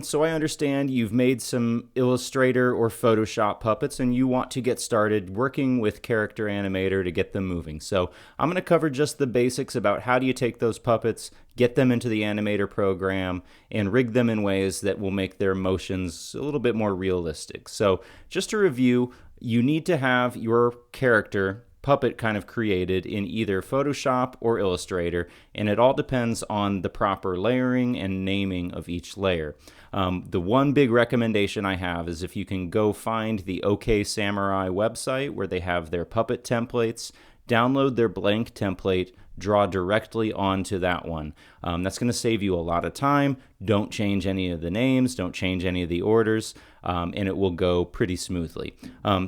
So I understand you've made some Illustrator or Photoshop puppets and you want to get started working with Character Animator to get them moving. So I'm going to cover just the basics about how do you take those puppets, get them into the Animator program, and rig them in ways that will make their motions a little bit more realistic. So just to review, you need to have your character puppet kind of created in either Photoshop or Illustrator, and it all depends on the proper layering and naming of each layer. The one big recommendation I have is if you can go find the OK Samurai website where they have their puppet templates, download their blank template, draw directly onto that one. That's going to save you a lot of time. Don't change any of the names, don't change any of the orders, and it will go pretty smoothly.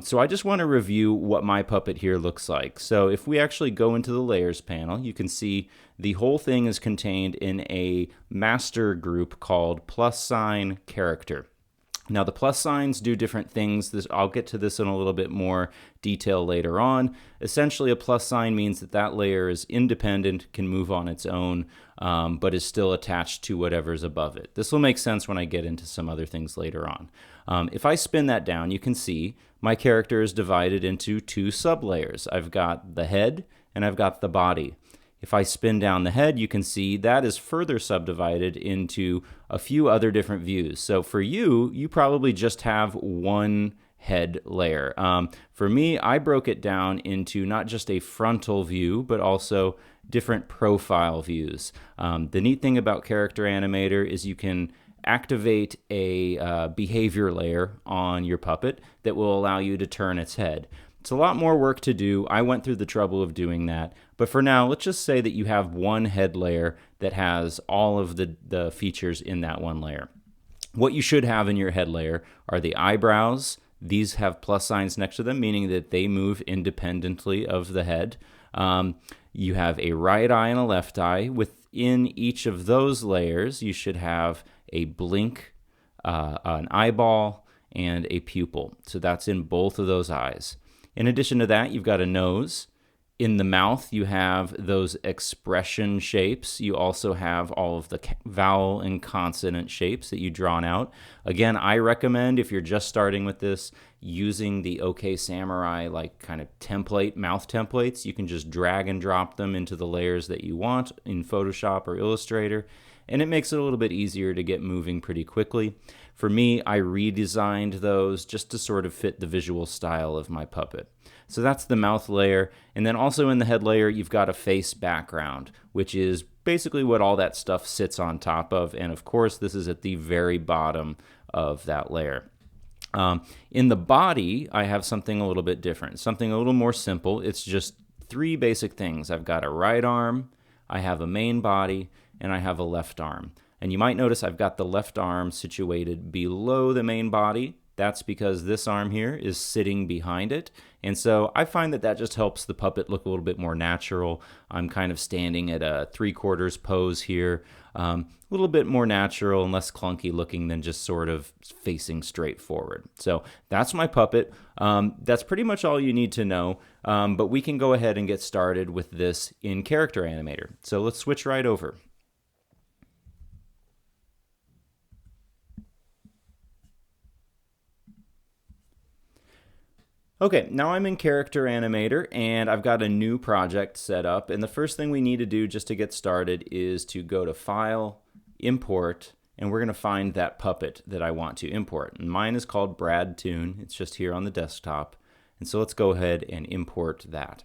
So I just want to review what my puppet here looks like. So if we actually go into the layers panel, you can see the whole thing is contained in a master group called +character. Now the plus signs do different things. I'll get to this in a little bit more detail later on. Essentially, a plus sign means that that layer is independent, can move on its own, but is still attached to whatever's above it. This will make sense when I get into some other things later on. If I spin that down, you can see my character is divided into two sublayers. I've got the head and I've got the body. If I spin down the head, you can see that is further subdivided into a few other different views. So for you, you probably just have one head layer. For me, I broke it down into not just a frontal view, but also different profile views. The neat thing about Character Animator is you can activate a behavior layer on your puppet that will allow you to turn its head. It's a lot more work to do. I went through the trouble of doing that. But for now, let's just say that you have one head layer that has all of the features in that one layer. What you should have in your head layer are the eyebrows. These have plus signs next to them, meaning that they move independently of the head. You have a right eye and a left eye. Within each of those layers, you should have a blink, an eyeball, and a pupil. So that's in both of those eyes. In addition to that, you've got a nose. In the mouth, you have those expression shapes. You also have all of the vowel and consonant shapes that you've drawn out. Again, I recommend, if you're just starting with this, using the OK Samurai like kind of template, mouth templates. You can just drag and drop them into the layers that you want in Photoshop or Illustrator, and it makes it a little bit easier to get moving pretty quickly. For me, I redesigned those just to sort of fit the visual style of my puppet. So that's the mouth layer. And then also in the head layer, you've got a face background, which is basically what all that stuff sits on top of. And of course, this is at the very bottom of that layer. In the body, I have something a little bit different, something a little more simple. It's just three basic things. I've got a right arm, I have a main body, and I have a left arm. And you might notice I've got the left arm situated below the main body. That's because this arm here is sitting behind it. And so I find that that just helps the puppet look a little bit more natural. I'm kind of standing at a 3/4 pose here. A little bit more natural and less clunky looking than just sort of facing straight forward. So that's my puppet. That's pretty much all you need to know. But we can go ahead and get started with this in Character Animator. So let's switch right over. Okay, now I'm in Character Animator and I've got a new project set up, and the first thing we need to do just to get started is to go to File, Import, and we're going to find that puppet that I want to import. And mine is called Brad Toon. It's just here on the desktop. And so let's go ahead and import that.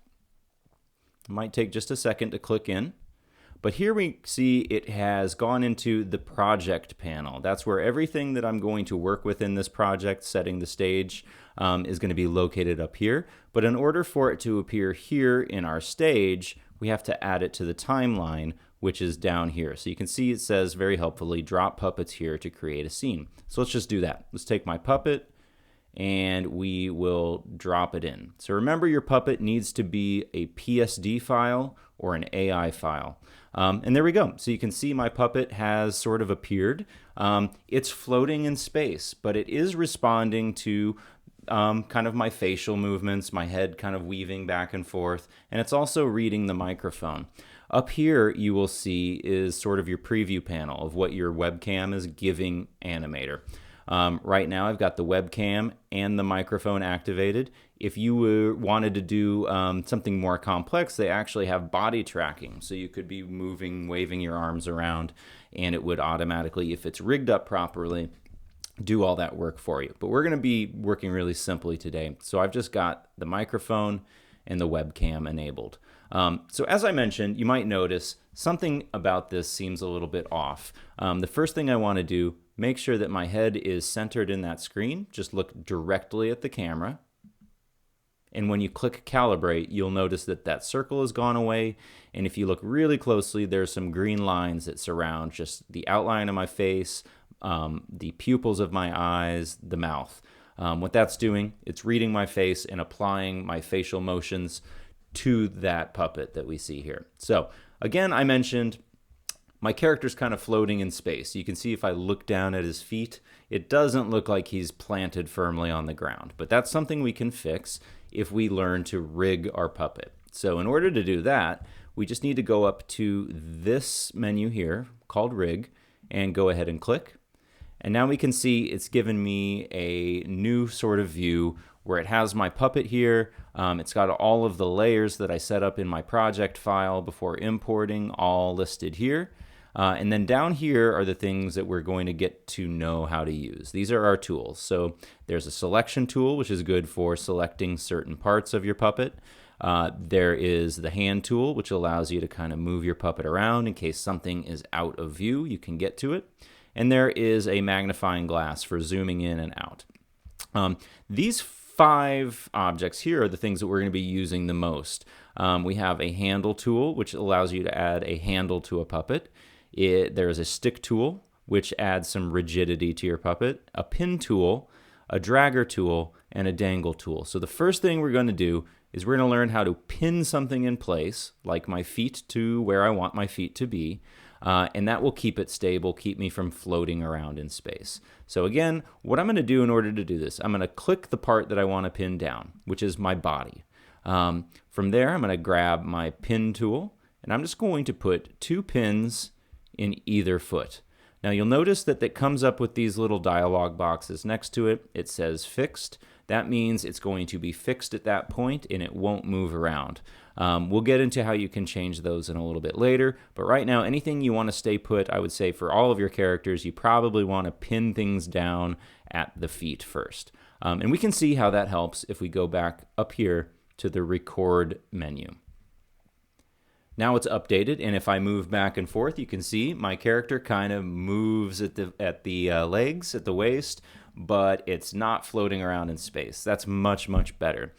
It might take just a second to click in. But here we see it has gone into the project panel. That's where everything that I'm going to work with in this project, setting the stage, is going to be located up here. But in order for it to appear here in our stage, we have to add it to the timeline, which is down here. So you can see it says very helpfully, drop puppets here to create a scene. So let's just do that. Let's take my puppet and we will drop it in. So remember, your puppet needs to be a PSD file or an AI file. And there we go. So you can see my puppet has sort of appeared. It's floating in space, but it is responding to kind of my facial movements, my head kind of weaving back and forth, and it's also reading the microphone. Up here, you will see is sort of your preview panel of what your webcam is giving Animator. Right now, I've got the webcam and the microphone activated. If you wanted to do something more complex, they actually have body tracking. So you could be moving, waving your arms around, and it would automatically, if it's rigged up properly, do all that work for you. But we're going to be working really simply today. So I've just got the microphone and the webcam enabled. So as I mentioned, you might notice something about this seems a little bit off. The first thing I want to do, make sure that my head is centered in that screen. Just look directly at the camera. And when you click calibrate, you'll notice that that circle has gone away. And if you look really closely, there's some green lines that surround just the outline of my face, the pupils of my eyes, the mouth. What that's doing, it's reading my face and applying my facial motions to that puppet that we see here. So again, I mentioned my character's kind of floating in space. You can see if I look down at his feet, it doesn't look like he's planted firmly on the ground. But that's something we can fix if we learn to rig our puppet. So in order to do that, we just need to go up to this menu here called Rig and go ahead and click. And now we can see it's given me a new sort of view where it has my puppet here. It's got all of the layers that I set up in my project file before importing all listed here. And then down here are the things that we're going to get to know how to use. These are our tools. So there's a selection tool, which is good for selecting certain parts of your puppet. There is the hand tool, which allows you to kind of move your puppet around in case something is out of view, you can get to it. And there is a magnifying glass for zooming in and out. These 5 objects here are the things that we're going to be using the most. We have a handle tool, which allows you to add a handle to a puppet. There's a stick tool, which adds some rigidity to your puppet, a pin tool, a dragger tool, and a dangle tool. So the first thing we're going to do is we're going to learn how to pin something in place, like my feet to where I want my feet to be. And that will keep it stable, keep me from floating around in space. So again, what I'm going to do in order to do this, I'm going to click the part that I want to pin down, which is my body. From there, I'm going to grab my pin tool, and I'm just going to put 2 pins in either foot. Now you'll notice that it comes up with these little dialog boxes next to it. It says fixed. That means it's going to be fixed at that point and it won't move around. We'll get into how you can change those in a little bit later, but right now anything you want to stay put, I would say for all of your characters, you probably want to pin things down at the feet first. And we can see how that helps if we go back up here to the record menu. Now it's updated, and if I move back and forth, you can see my character kind of moves at the legs, at the waist, but it's not floating around in space. That's much, much better.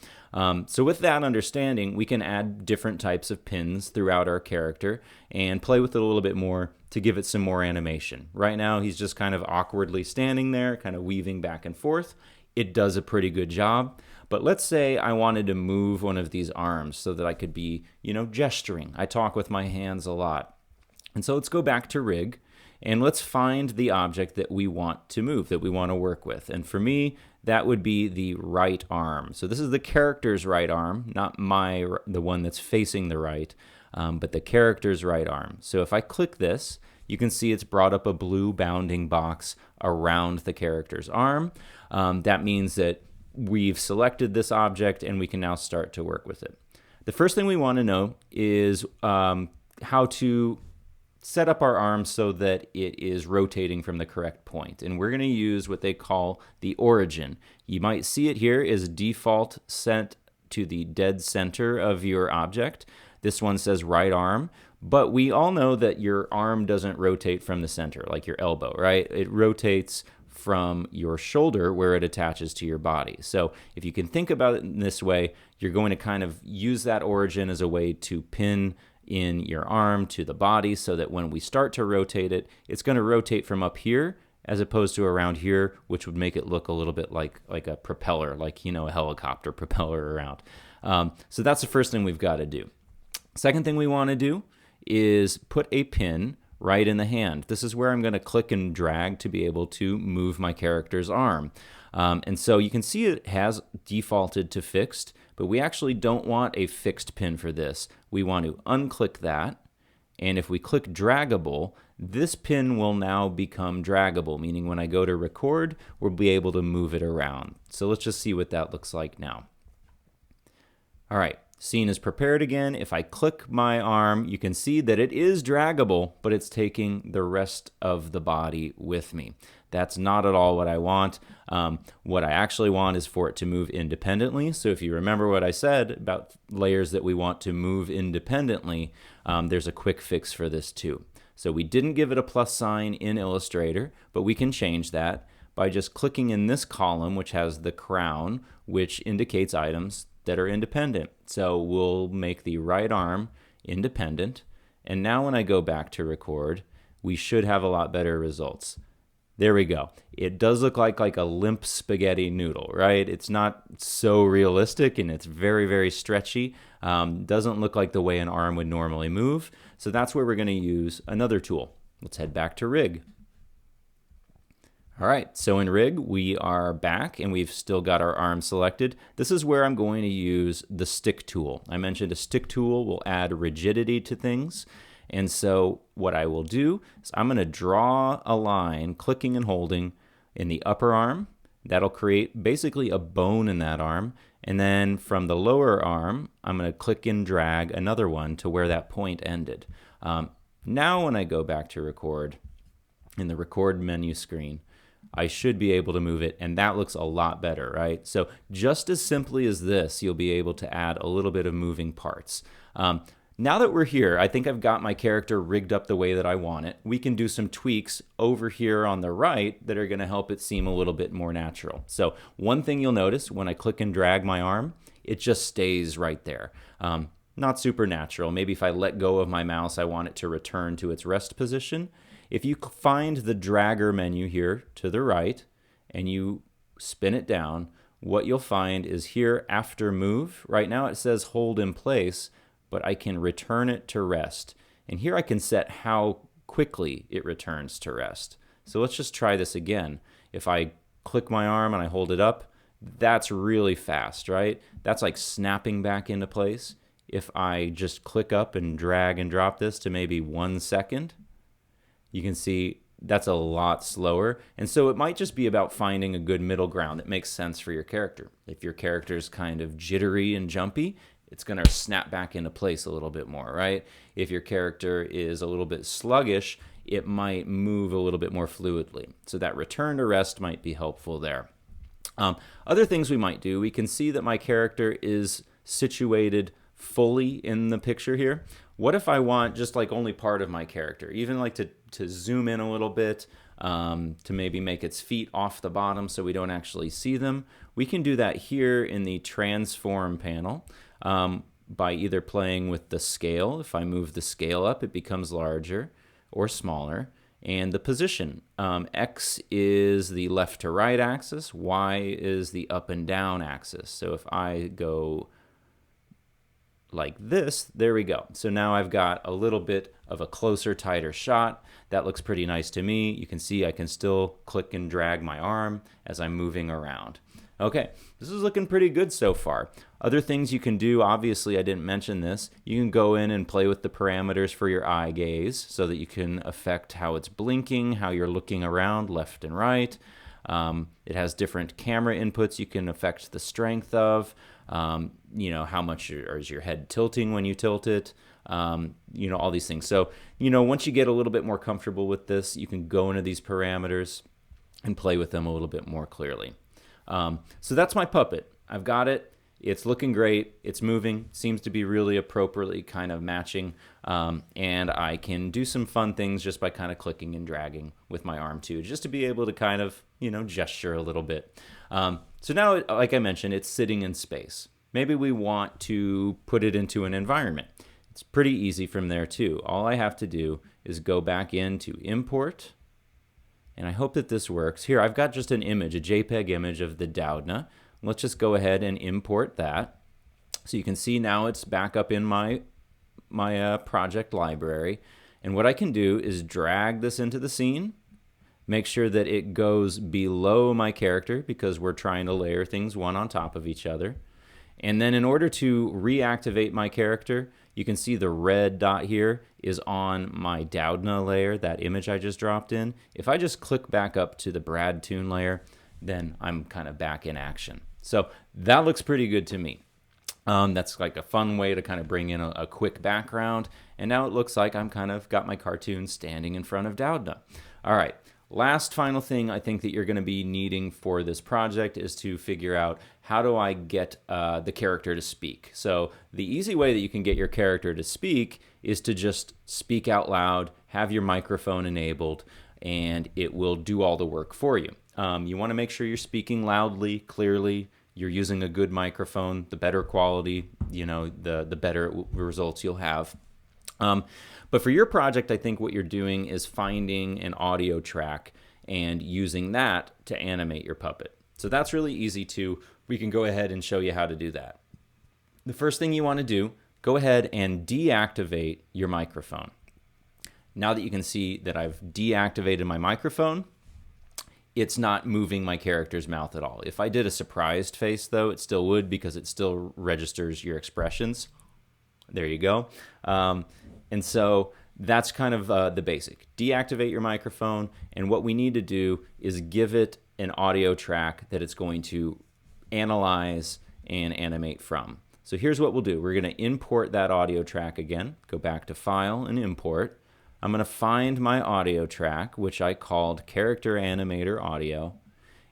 So with that understanding, we can add different types of pins throughout our character and play with it a little bit more to give it some more animation. Right now, he's just kind of awkwardly standing there, kind of weaving back and forth. It does a pretty good job. But let's say I wanted to move one of these arms so that I could be, gesturing. I talk with my hands a lot. And so let's go back to Rig, and let's find the object that we want to move, that we want to work with. And for me, that would be the right arm. So this is the character's right arm, not the one that's facing the right, but the character's right arm. So if I click this, you can see it's brought up a blue bounding box around the character's arm. That means that we've selected this object and we can now start to work with it. The first thing we want to know is how to set up our arm so that it is rotating from the correct point. And we're going to use what they call the origin. You might see it here as default set to the dead center of your object. This one says right arm, but we all know that your arm doesn't rotate from the center, like your elbow, right? It rotates from your shoulder where it attaches to your body. So if you can think about it in this way, you're going to kind of use that origin as a way to pin in your arm to the body so that when we start to rotate it, it's going to rotate from up here as opposed to around here, which would make it look a little bit like a propeller, like, a helicopter propeller around. So that's the first thing we've got to do. Second thing we want to do is put a pin right in the hand. This is where I'm going to click and drag to be able to move my character's arm. And so you can see it has defaulted to fixed, but we actually don't want a fixed pin for this. We want to unclick that, And if we click draggable, this pin will now become draggable, meaning when I go to record, we'll be able to move it around. So let's just see what that looks like now. All right, scene is prepared again. If I click my arm, you can see that it is draggable, but it's taking the rest of the body with me. That's not at all what I want. What I actually want is for it to move independently. So if you remember what I said about layers that we want to move independently, there's a quick fix for this too. So we didn't give it a plus sign in Illustrator, but we can change that by just clicking in this column, which has the crown, which indicates items that are independent. So we'll make the right arm independent. And now when I go back to record, we should have a lot better results. There we go. It does look like a limp spaghetti noodle, right? It's not so realistic and it's very, very stretchy. Doesn't look like the way an arm would normally move. So that's where we're going to use another tool. Let's head back to Rig. All right, so in Rig, we are back and we've still got our arm selected. This is where I'm going to use the stick tool. I mentioned a stick tool will add rigidity to things. And so what I will do is I'm going to draw a line, clicking and holding in the upper arm. That'll create basically a bone in that arm. And then from the lower arm, I'm going to click and drag another one to where that point ended. Now when I go back to record, in the record menu screen, I should be able to move it, and that looks a lot better, right? So just as simply as this, you'll be able to add a little bit of moving parts. Now that we're here, I think I've got my character rigged up the way that I want it. We can do some tweaks over here on the right that are going to help it seem a little bit more natural. So one thing you'll notice when I click and drag my arm, it just stays right there. Not super natural. Maybe if I let go of my mouse, I want it to return to its rest position. If you find the dragger menu here to the right and you spin it down, what you'll find is here after move, right now it says hold in place, but I can return it to rest. And here I can set how quickly it returns to rest. So let's just try this again. If I click my arm and I hold it up, that's really fast, right? That's like snapping back into place. If I just click up and drag and drop this to maybe 1 second, you can see that's a lot slower. And so it might just be about finding a good middle ground that makes sense for your character. If your character's kind of jittery and jumpy, it's going to snap back into place a little bit more, right? If your character is a little bit sluggish, it might move a little bit more fluidly. So that return to rest might be helpful there. Other things we might do, we can see that my character is situated fully in the picture here. What if I want just like only part of my character, even like to zoom in a little bit, to maybe make its feet off the bottom so we don't actually see them? We can do that here in the transform panel. By either playing with the scale. If I move the scale up, it becomes larger or smaller. And the position. X is the left to right axis. Y is the up and down axis. So if I go like this, there we go. So now I've got a little bit of a closer, tighter shot. That looks pretty nice to me. You can see I can still click and drag my arm as I'm moving around. Okay, this is looking pretty good so far. Other things you can do, obviously I didn't mention this, you can go in and play with the parameters for your eye gaze so that you can affect how it's blinking, how you're looking around left and right. It has different camera inputs you can affect the strength of, how much is your head tilting when you tilt it, all these things. So, once you get a little bit more comfortable with this, you can go into these parameters and play with them a little bit more clearly. So that's my puppet. I've got it. It's looking great. It's moving. Seems to be really appropriately kind of matching. And I can do some fun things just by kind of clicking and dragging with my arm too, just to be able to kind of, gesture a little bit. So now, like I mentioned, it's sitting in space. Maybe we want to put it into an environment. It's pretty easy from there too. All I have to do is go back into import. And I hope that this works. Here, I've got just an image, a JPEG image of the Doudna. Let's just go ahead and import that. So you can see now it's back up in my project library. And what I can do is drag this into the scene, make sure that it goes below my character because we're trying to layer things one on top of each other. And then in order to reactivate my character, You can see the red dot here is on my Doudna layer, that image I just dropped in. If I just click back up to the Brad Toon layer, then I'm kind of back in action. So that looks pretty good to me. That's like a fun way to kind of bring in a quick background. And now it looks like I'm kind of got my cartoon standing in front of Doudna. All right. Last final thing I think that you're going to be needing for this project is to figure out how do I get the character to speak. So the easy way that you can get your character to speak is to just speak out loud, have your microphone enabled, and it will do all the work for you. You want to make sure you're speaking loudly, clearly, you're using a good microphone. The better quality, the better results you'll have. But for your project, I think what you're doing is finding an audio track and using that to animate your puppet. So that's really easy too. We can go ahead and show you how to do that. The first thing you want to do, go ahead and deactivate your microphone. Now that you can see that I've deactivated my microphone, it's not moving my character's mouth at all. If I did a surprised face though, it still would because it still registers your expressions. There you go. And so that's kind of the basic. Deactivate your microphone, and what we need to do is give it an audio track that it's going to analyze and animate from. So here's what we'll do. We're going to import that audio track again. Go back to File and Import. I'm going to find my audio track, which I called Character Animator Audio.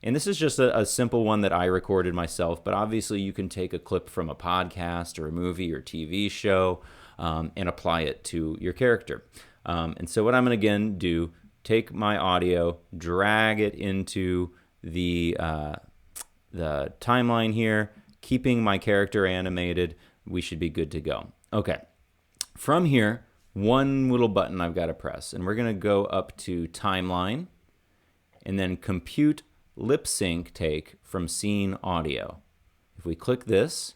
And this is just a simple one that I recorded myself, but obviously you can take a clip from a podcast or a movie or TV show and apply it to your character. And so what I'm going to again do, take my audio, drag it into the timeline here, keeping my character animated. We should be good to go. Okay. From here, one little button I've got to press, and we're going to go up to Timeline and then Compute Lip Sync Take from Scene Audio. If we click this,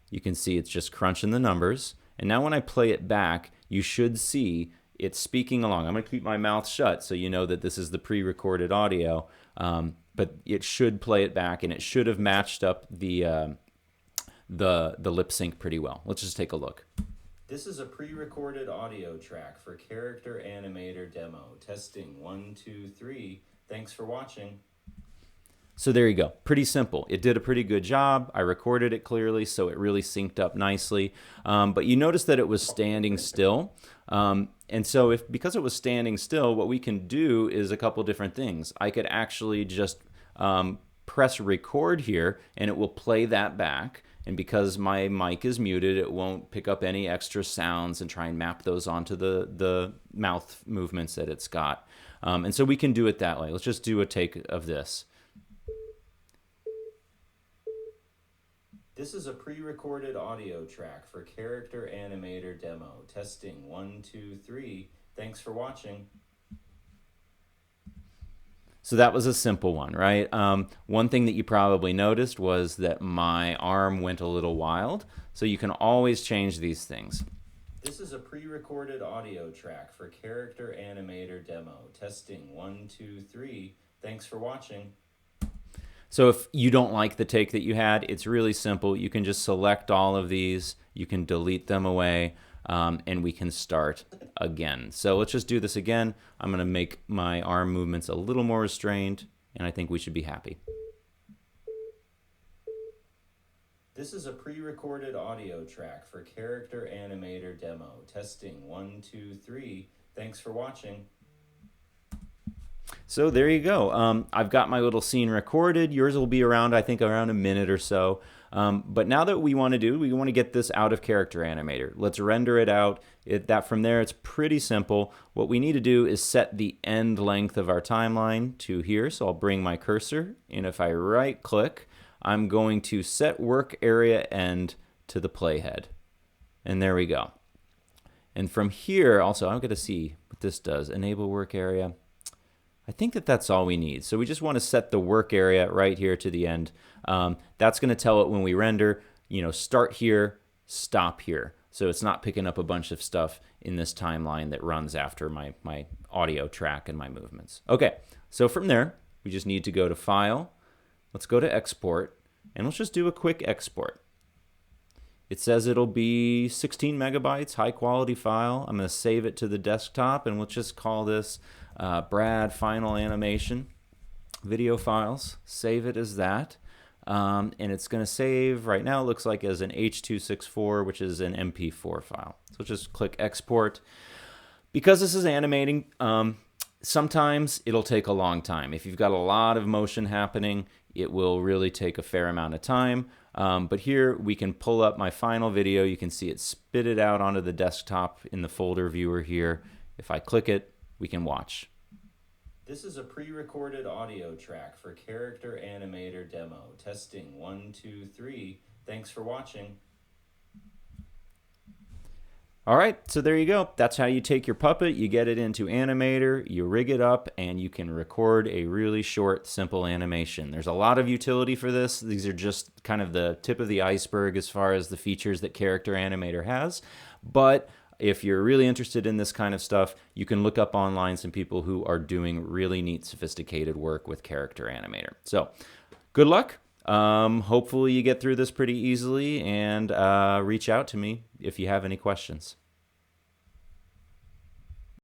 you can see it's just crunching the numbers. And now when I play it back, you should see it speaking along. I'm going to keep my mouth shut so you know that this is the pre-recorded audio, but it should play it back, and it should have matched up the lip sync pretty well. Let's just take a look. This is a pre-recorded audio track for Character Animator demo. Testing 1, 2, 3. Thanks for watching. So there you go. Pretty simple. It did a pretty good job. I recorded it clearly, so it really synced up nicely. But you notice that it was standing still. And so because it was standing still, what we can do is a couple different things. I could actually just press record here, and it will play that back. And because my mic is muted, it won't pick up any extra sounds and try and map those onto the mouth movements that it's got. And so we can do it that way. Let's just do a take of this. This is a pre-recorded audio track for Character Animator demo. Testing 1, 2, 3. Thanks for watching. So that was a simple one, right? One thing that you probably noticed was that my arm went a little wild. So you can always change these things. This is a pre-recorded audio track for Character Animator demo. Testing 1, 2, 3. Thanks for watching. So if you don't like the take that you had, it's really simple. You can just select all of these. You can delete them away, and we can start again. So let's just do this again. I'm going to make my arm movements a little more restrained, and I think we should be happy. This is a pre-recorded audio track for Character Animator demo. Testing 1, 2, 3. Thanks for watching. So there you go. I've got my little scene recorded. Yours will be around, I think, around a minute or so. But now that we want to get this out of Character Animator. Let's render it out. From there, it's pretty simple. What we need to do is set the end length of our timeline to here. So I'll bring my cursor, and if I right-click, I'm going to set work area end to the playhead. And there we go. And from here, also, I'm going to see what this does. Enable work area. I think that's all we need. So we just want to set the work area right here to the end. That's going to tell it when we render, start here, stop here. So it's not picking up a bunch of stuff in this timeline that runs after my audio track and my movements. Okay, so from there, we just need to go to File. Let's go to Export, and let's just do a quick export. It says it'll be 16 megabytes, high quality file. I'm going to save it to the desktop, and we'll just call this Brad Final Animation video files. Save it as that. And it's going to save right now, it looks like, as an H.264, which is an MP4 file. So just click export. Because this is animating, sometimes it'll take a long time. If you've got a lot of motion happening, it will really take a fair amount of time. But here we can pull up my final video. You can see it spit it out onto the desktop in the folder viewer here. If I click it, we can watch. This is a pre-recorded audio track for Character Animator demo. Testing 1, 2, 3. Thanks for watching. All right, so there you go. That's how you take your puppet, you get it into Animator, you rig it up, and you can record a really short, simple animation. There's a lot of utility for this. These are just kind of the tip of the iceberg as far as the features that Character Animator has. But if you're really interested in this kind of stuff, you can look up online some people who are doing really neat, sophisticated work with Character Animator. So, good luck. Hopefully you get through this pretty easily, and reach out to me if you have any questions.